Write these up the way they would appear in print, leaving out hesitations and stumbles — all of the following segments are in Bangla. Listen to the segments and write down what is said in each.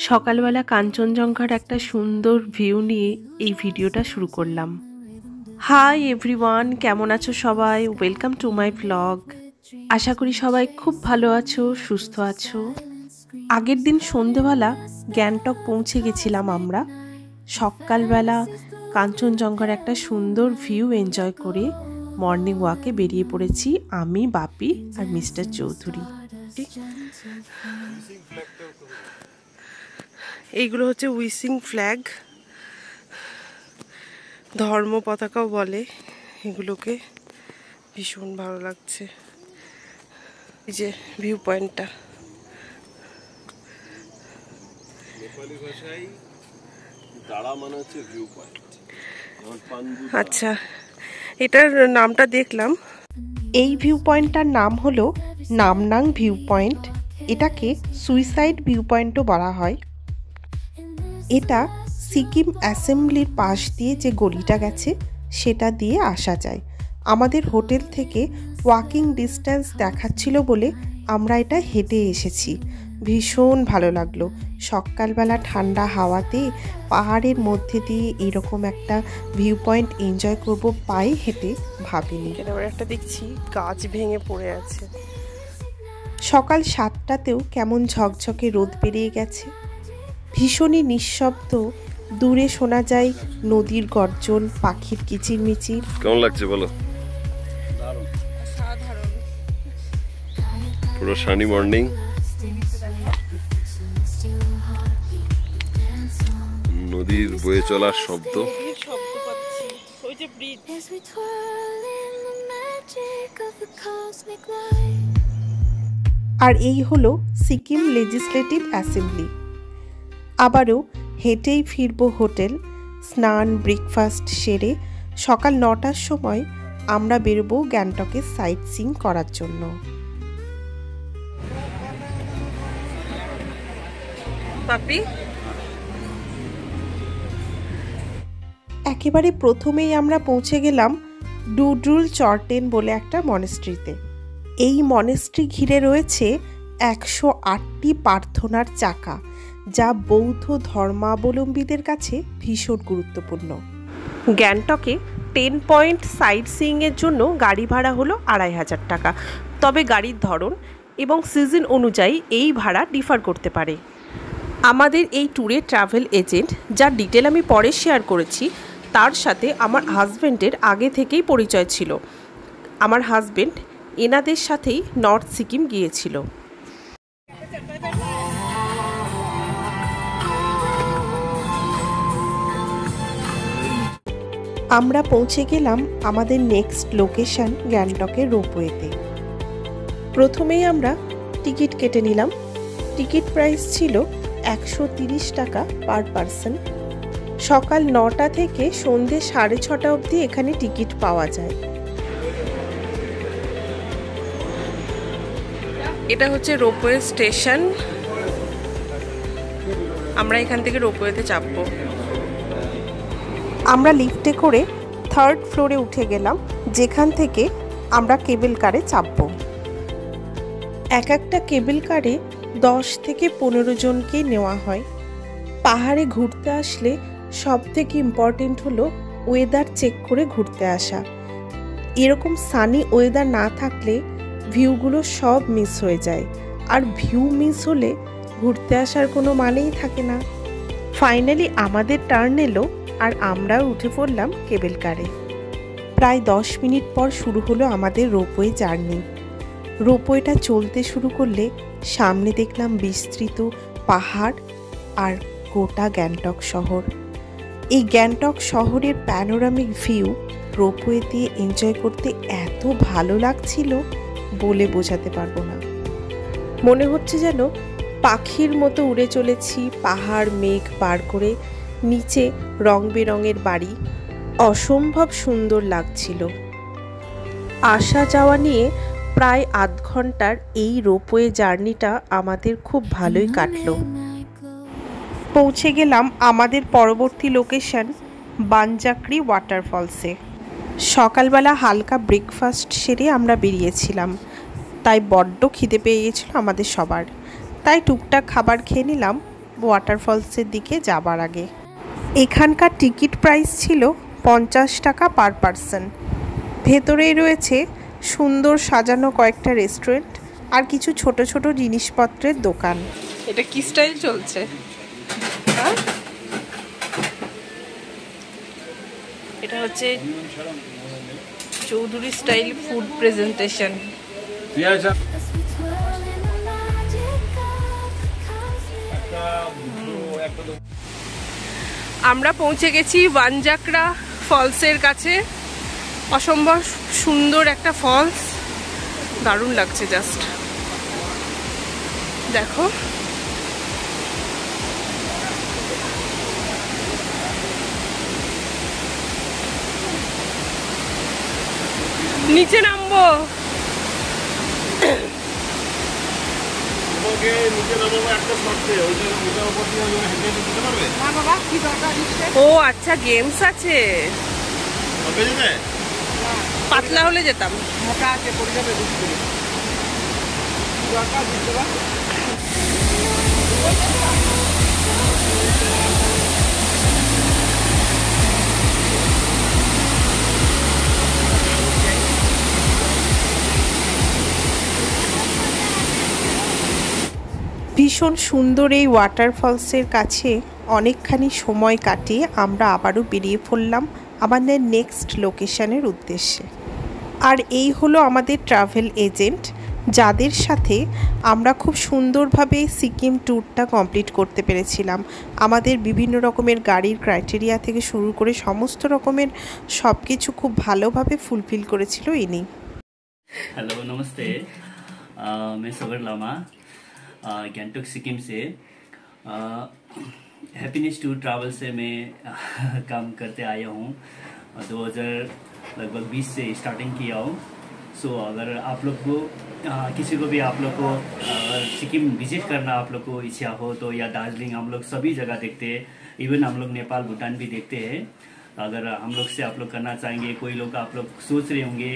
সকালবেলা কাঞ্চনজঙ্ঘার একটা সুন্দর ভিউ নিয়ে এই ভিডিওটা শুরু করলাম। হাই এভরিওয়ান, কেমন আছো সবাই? Welcome to my blog. আশা করি সবাই খুব ভালো আছো, সুস্থ আছো। আগের দিন সন্ধেবেলা গ্যাংটক পৌঁছে গেছিলাম আমরা। সকালবেলা কাঞ্চনজঙ্ঘার একটা সুন্দর ভিউ এনজয় করে মর্নিং ওয়াকে বেরিয়ে পড়েছি আমি, বাপি আর মিস্টার চৌধুরী। এইগুলো হচ্ছে উইসিং ফ্ল্যাগ, ধর্ম পতাকাও বলে এগুলোকে। ভীষণ ভালো লাগছে এই যে ভিউ পয়েন্টটা। নেপালি ভাষায় দাঁড়া মানে হচ্ছে ভিউ পয়েন্ট। আচ্ছা, এটার নামটা দেখলাম। এই ভিউ পয়েন্টটার নাম হলো নামনাং ভিউ পয়েন্ট। এটাকে সুইসাইড ভিউ পয়েন্টও বলা হয়। এটা সিকিম অ্যাসেম্বলির পাশ দিয়ে যে গলিটা গেছে সেটা দিয়ে আসা যায়। আমাদের হোটেল থেকে ওয়াকিং ডিস্টেন্স দেখাচ্ছিল বলে আমরা এটা হেঁটে এসেছি। ভীষণ ভালো লাগলো। সকালবেলা ঠান্ডা হাওয়াতে পাহাড়ের মধ্যে দিয়ে এরকম একটা ভিউ পয়েন্ট এনজয় করব পায়ে হেঁটে ভাবিনি। এবার একটা দেখছি গাছ ভেঙে পড়ে আছে। সকাল 7টাতেও কেমন ঝকঝকে রোদ বেরিয়ে গেছে। ভীষণই নিঃশব্দ, দূরে শোনা যায় নদীর গর্জন, পাখির কিচিরমিচির। কেমন লাগছে বলো? পুরো সানি মর্নিং, নদীর বয়ে চলার শব্দ। আর এই হলো সিকিম লেজিসলেটিভ অ্যাসেম্বলি। আবারও হেঁটেই ফিরবো হোটেল। স্নান ব্রেকফাস্ট সেরে সকাল 9টার সময় আমরা বেরোবো গ্যাংটকের সাইট সিইং করার জন্য। পাপি, একেবারে প্রথমেই আমরা পৌঁছে গেলাম ডুড্রুল চর্টেন বলে একটা মনেস্ট্রিতে। এই মনেস্ট্রি ঘিরে রয়েছে 108টি প্রার্থনার চাকা, যা বৌদ্ধ ধর্মাবলম্বীদের কাছে ভীষণ গুরুত্বপূর্ণ। গ্যাংটকে 10 পয়েন্ট সাইট সিইংয়ের জন্য গাড়ি ভাড়া হলো 2500 টাকা। তবে গাড়ির ধরন এবং সিজন অনুযায়ী এই ভাড়া ডিফার করতে পারে। আমাদের এই ট্যুরে ট্রাভেল এজেন্ট, যার ডিটেল আমি পরে শেয়ার করেছি, তার সাথে আমার হাজব্যান্ডের আগে থেকেই পরিচয় ছিল। আমার হাজব্যান্ড এনাদের সাথেই নর্থ সিকিম গিয়েছিল। আমরা পৌঁছে গেলাম আমাদের নেক্সট লোকেশন গ্যাংটকের রোপওয়েতে। প্রথমেই আমরা টিকিট কেটে নিলাম। টিকিট প্রাইস ছিল 130 টাকা পার পারসন। সকাল 9টা থেকে সন্ধ্যে 6:30 অবধি এখানে টিকিট পাওয়া যায়। এটা হচ্ছে রোপওয়ে স্টেশন। আমরা এখান থেকে রোপওয়েতে চাপবো। আমরা লিফটে করে 3rd ফ্লোরে উঠে গেলাম, যেখান থেকে আমরা কেবল কারে চাপবো। এক একটা কেবল কারে 10 থেকে 15 জনকে নেওয়া হয়। পাহাড়ে ঘুরতে আসলে সব থেকে ইম্পর্টেন্ট হলো ওয়েদার চেক করে ঘুরতে আসা। এরকম সানি ওয়েদার না থাকলে ভিউগুলো সব মিস হয়ে যায়, আর ভিউ মিস হলে ঘুরতে আসার কোনো মানেই থাকে না। ফাইনালি আমাদের টার্ন এলো আর আমরাও উঠে পড়লাম কেবল কারে। প্রায় 10 মিনিট পর শুরু হলো আমাদের রোপওয়ে জার্নি। রোপওয়েটা চলতে শুরু করলে সামনে দেখলাম বিস্তৃত পাহাড় আর গোটা গ্যাংটক শহর। এই গ্যাংটক শহরের প্যানোরামিক ভিউ রোপওয়ে দিয়ে এনজয় করতে এত ভালো লাগছিল বলে বোঝাতে পারবো না। মনে হচ্ছে যেন পাখির মতো উড়ে চলেছি পাহাড় মেঘ পার করে। নিচে রং বেরঙের বাড়ি, অসম্ভব সুন্দর লাগছিল। আসা যাওয়া নিয়ে প্রায় আধ ঘন্টার এই রোপওয়ে জার্নিটা আমাদের খুব ভালোই কাটলো। পৌঁছে গেলাম আমাদের পরবর্তী লোকেশন বানজাকরি ওয়াটারফলসে। সকালবেলা হালকা ব্রেকফাস্ট সেরে আমরা বেরিয়েছিলাম, তাই বড্ড খিদে পেয়ে গেছিলো আমাদের সবার। তাই টুকটাক খাবার খেয়ে নিলাম ওয়াটারফলসের দিকে যাবার আগে। এখানকার টিকিট প্রাইস ছিল 50 টাকা পার পারসন। ভেতরেই রয়েছে সুন্দর সাজানো কয়েকটা রেস্টুরেন্ট আর কিছু ছোট ছোট জিনিসপত্রের দোকান। এটা কি স্টাইল চলছে? এটা হচ্ছে চৌধুরী স্টাইল ফুড প্রেজেন্টেশন। আমরা পৌঁছে গেছি ওয়ানজাকরা ফলসের কাছে। অসম্ভব সুন্দর একটা ফলস, দারুণ লাগছে জাস্ট দেখো। নিচে নামবো। ও আচ্ছা, গেমস আছে। পাতলা হলে যেতাম। ভীষণ সুন্দর এই ওয়াটারফলসের কাছে অনেকখানি সময় কাটিয়ে আমরা আবারও বেরিয়ে পড়লাম আমাদের নেক্সট লোকেশনের উদ্দেশ্যে। আর এই হলো আমাদের ট্রাভেল এজেন্ট, যাদের সাথে আমরা খুব সুন্দরভাবে সিকিম ট্যুরটা কমপ্লিট করতে পেরেছিলাম। আমাদের বিভিন্ন রকমের গাড়ির ক্রাইটেরিয়া থেকে শুরু করে সমস্ত রকমের সব কিছু খুব ভালোভাবে ফুলফিল করেছিল ইনি। हेलो नमस्ते, मैं सबर लामा गैंगटॉक सिक्किम से। हैप्पीनेस टूर ट्रैवल से मैं काम करते आया हूँ। 2020 से स्टार्टिंग किया हूँ। सो अगर आप लोग को किसी को भी आप लोग को सिक्किम विजिट करना आप लोग को इच्छा हो तो, या दार्जिलिंग, हम लोग सभी जगह देखते हैं। इवन हम लोग नेपाल भूटान भी देखते हैं। अगर हम लोग से आप लोग करना चाहेंगे, कोई लोग आप लोग सोच रहे होंगे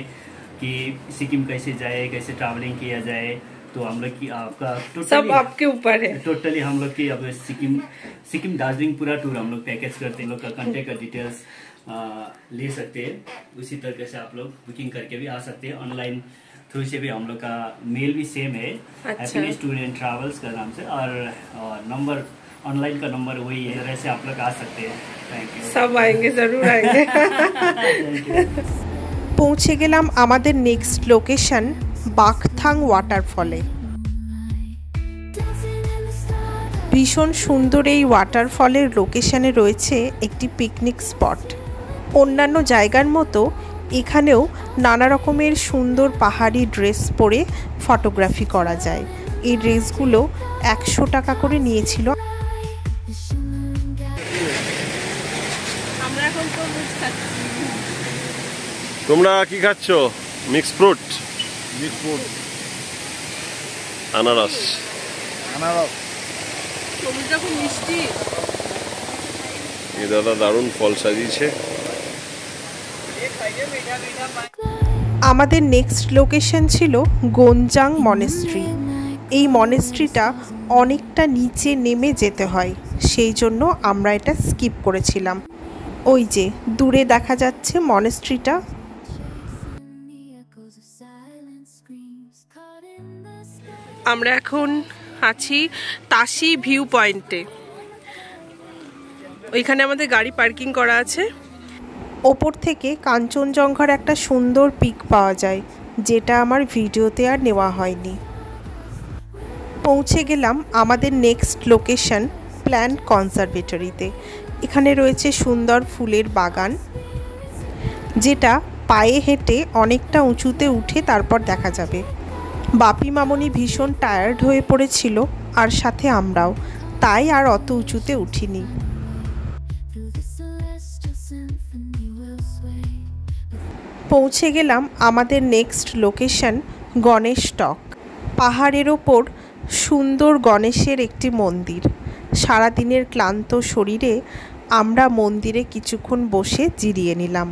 कि सिक्किम कैसे जाए, कैसे ट्रैवलिंग किया जाए, तो हम लोग की आपका सब आपके ऊपर है। टोटली हम लोग की अब सिक्किम दार्जिलिंग पूरा टूर हम लोग पैकेज करते हैं। लोग का कॉन्टेक्ट का डिटेल्स ले सकते हैं। उसी तरीके से आप लोग बुकिंग करके भी आ सकते हैं। ऑनलाइन थ्रू से भी हम लोग का मेल भी सेम है, हैप्पीनेस टूर एंड ट्रैवल्स का नाम से। और नंबर, ऑनलाइन का नंबर वही है, तरह से आप लोग आ सकते हैं। Thank you. सब आएंगे, जरूर आएंगे। পৌঁছে গেলাম আমাদের নেক্সট লোকেশন বাকথাং ওয়াটারফলে। ভীষণ সুন্দর এই ওয়াটারফলের লোকেশনে রয়েছে একটি পিকনিক স্পট। অন্যান্য জায়গার মতো এখানেও নানা রকমের সুন্দর পাহাড়ি ড্রেস পরে ফটোগ্রাফি করা যায়। এই ড্রেসগুলো 100 টাকা করে নিয়েছিল। আমরা এখন তরমুজ খাচ্ছি। তোমরা কি খাচ্ছ? মিক্স ফ্রুট, আনারস। তরমুজটা খুব মিষ্টি। এই দাদা দারুণ ফল সাজিয়েছে। আমাদের নেক্সট লোকেশন ছিল গোনজাং মনেস্ট্রি। এই মনেস্ট্রিটা অনেকটা নিচে নেমে যেতে হয়, সেই জন্য আমরা এটা স্কিপ করেছিলাম। ওই যে দূরে দেখা যাচ্ছে মনেস্ট্রিটা। আমরা এখন আছি তাসি ভিউ পয়েন্টে। ওইখানে আমাদের গাড়ি পার্কিং করা আছে। ওপর থেকে কাঞ্চনজঙ্ঘার একটা সুন্দর পিক পাওয়া যায়, যেটা আমার ভিডিওতে আর নেওয়া হয়নি। পৌঁছে গেলাম আমাদের নেক্সট লোকেশন প্ল্যান্ট কনজারভেটরিতে। এখানে রয়েছে সুন্দর ফুলের বাগান, যেটা পায়ে হেঁটে অনেকটা উঁচুতে উঠে তারপর দেখা যাবে। বাপি মামনি ভীষণ টায়ার্ড হয়ে পড়েছিল, আর সাথে আমরাও, তাই আর অত উঁচুতে উঠিনি। পৌঁছে গেলাম আমাদের নেক্সট লোকেশন গণেশ টক। পাহাড়ের ওপর সুন্দর গণেশের একটি মন্দির। সারাদিনের ক্লান্ত শরীরে আমরা মন্দিরে কিছুক্ষণ বসে জিরিয়ে নিলাম।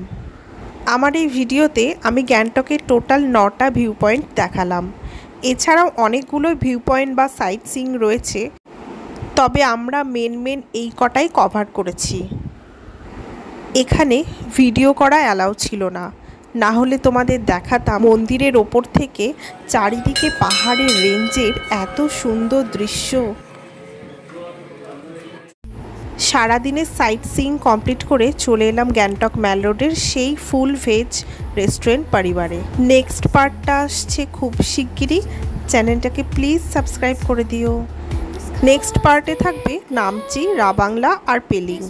আমার এই ভিডিওতে আমি গ্যাংটকের টোটাল 9টা ভিউ পয়েন্ট দেখালাম। এছাড়াও অনেকগুলো ভিউ পয়েন্ট বা সাইট সিইং রয়েছে, তবে আমরা মেন এই কটাই কভার করেছি। এখানে ভিডিও করা অ্যালাউ ছিল না, না হলে তোমাদের দেখাতাম মন্দিরের ওপর থেকে চারিদিকে পাহাড়ের রেঞ্জের এত সুন্দর দৃশ্য। সারাদিনের সাইট সিইং কমপ্লিট করে চলে এলাম গ্যাংটক ম্যাল রোডের সেই ফুল ভেজ রেস্টুরেন্ট পরিবারে। নেক্সট পার্টটা আসছে খুব শিগগিরই, চ্যানেলটাকে প্লিজ সাবস্ক্রাইব করে দিও। নেক্সট পার্টে থাকবে নামচি, রাবাংলা আর পেলিং।